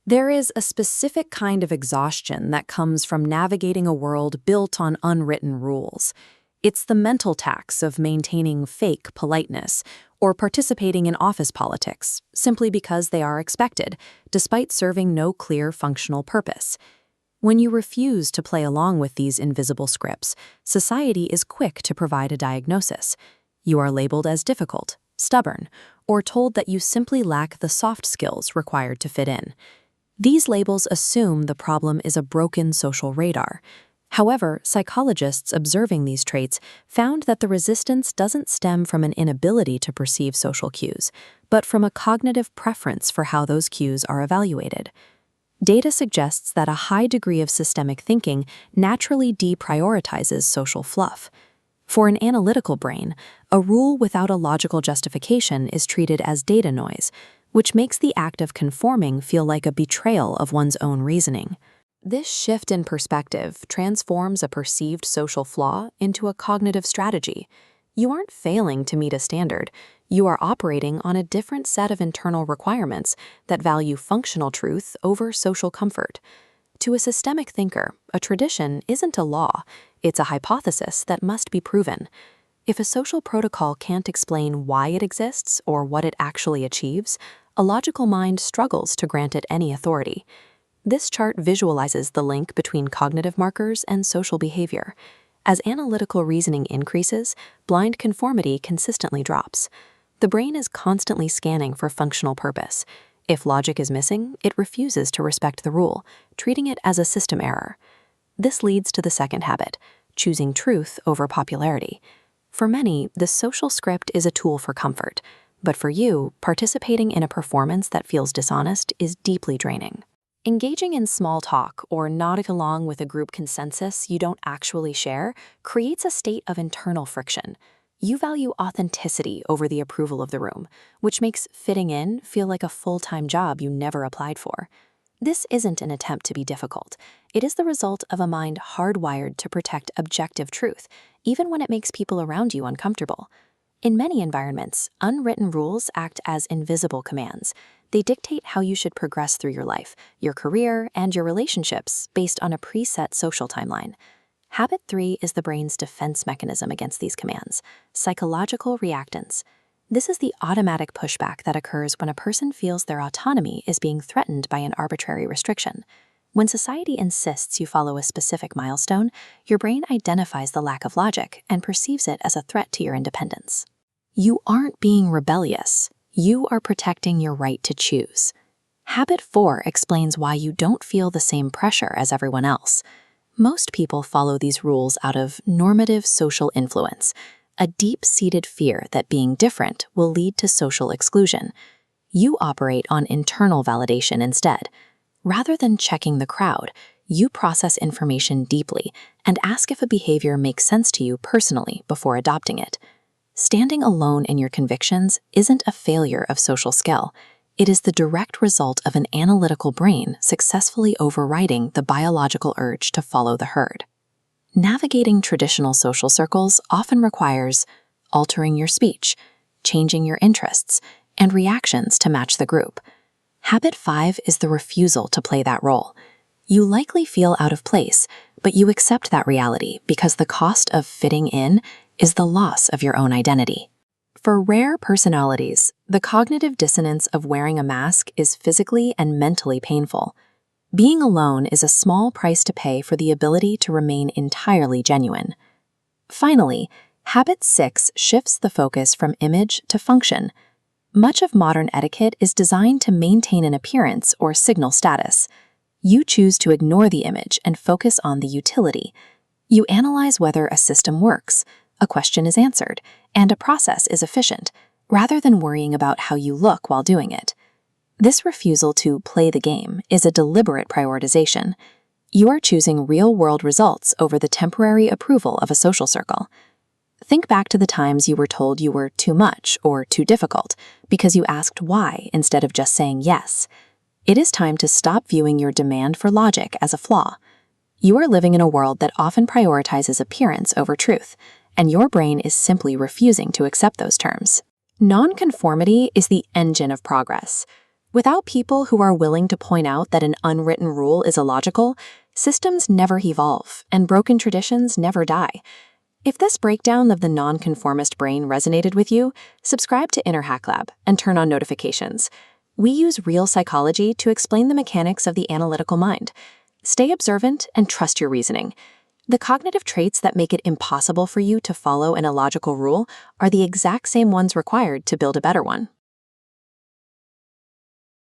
There is a specific kind of exhaustion that comes from navigating a world built on unwritten rules. It's the mental tax of maintaining fake politeness or participating in office politics simply because they are expected, despite serving no clear functional purpose. When you refuse to play along with these invisible scripts, society is quick to provide a diagnosis. You are labeled as difficult, stubborn, or told that you simply lack the soft skills required to fit in. These labels assume the problem is a broken social radar. However, psychologists observing these traits found that the resistance doesn't stem from an inability to perceive social cues, but from a cognitive preference for how those cues are evaluated. Data suggests that a high degree of systemic thinking naturally deprioritizes social fluff. For an analytical brain, a rule without a logical justification is treated as data noise, which makes the act of conforming feel like a betrayal of one's own reasoning. This shift in perspective transforms a perceived social flaw into a cognitive strategy. You aren't failing to meet a standard. You are operating on a different set of internal requirements that value functional truth over social comfort. To a systemic thinker, a tradition isn't a law, it's a hypothesis that must be proven. If a social protocol can't explain why it exists or what it actually achieves, a logical mind struggles to grant it any authority. This chart visualizes the link between cognitive markers and social behavior. As analytical reasoning increases, blind conformity consistently drops. The brain is constantly scanning for functional purpose. If logic is missing, it refuses to respect the rule, treating it as a system error. This leads to the second habit, choosing truth over popularity. For many, the social script is a tool for comfort, but for you, participating in a performance that feels dishonest is deeply draining. Engaging in small talk or nodding along with a group consensus you don't actually share creates a state of internal friction. You value authenticity over the approval of the room, which makes fitting in feel like a full-time job you never applied for. This isn't an attempt to be difficult. It is the result of a mind hardwired to protect objective truth, even when it makes people around you uncomfortable. In many environments, unwritten rules act as invisible commands. They dictate how you should progress through your life, your career, and your relationships based on a preset social timeline. Habit 3 is the brain's defense mechanism against these commands, psychological reactance. This is the automatic pushback that occurs when a person feels their autonomy is being threatened by an arbitrary restriction. When society insists you follow a specific milestone, your brain identifies the lack of logic and perceives it as a threat to your independence. You aren't being rebellious. You are protecting your right to choose. Habit 4 explains why you don't feel the same pressure as everyone else. Most people follow these rules out of normative social influence, a deep-seated fear that being different will lead to social exclusion. You operate on internal validation instead. Rather than checking the crowd, you process information deeply and ask if a behavior makes sense to you personally before adopting it. Standing alone in your convictions isn't a failure of social skill. It is the direct result of an analytical brain successfully overriding the biological urge to follow the herd. Navigating traditional social circles often requires altering your speech, changing your interests, and reactions to match the group. Habit 5 is the refusal to play that role. You likely feel out of place, but you accept that reality because the cost of fitting in is the loss of your own identity. For rare personalities, the cognitive dissonance of wearing a mask is physically and mentally painful. Being alone is a small price to pay for the ability to remain entirely genuine. Finally, Habit 6 shifts the focus from image to function. Much of modern etiquette is designed to maintain an appearance or signal status. You choose to ignore the image and focus on the utility. You analyze whether a system works, a question is answered, and a process is efficient, rather than worrying about how you look while doing it. This refusal to play the game is a deliberate prioritization. You are choosing real-world results over the temporary approval of a social circle. Think back to the times you were told you were too much or too difficult because you asked why instead of just saying yes. It is time to stop viewing your demand for logic as a flaw. You are living in a world that often prioritizes appearance over truth, and your brain is simply refusing to accept those terms. Nonconformity is the engine of progress. Without people who are willing to point out that an unwritten rule is illogical, systems never evolve and broken traditions never die. If this breakdown of the nonconformist brain resonated with you, subscribe to Inner Hack Lab and turn on notifications. We use real psychology to explain the mechanics of the analytical mind. Stay observant and trust your reasoning. The cognitive traits that make it impossible for you to follow an illogical rule are the exact same ones required to build a better one.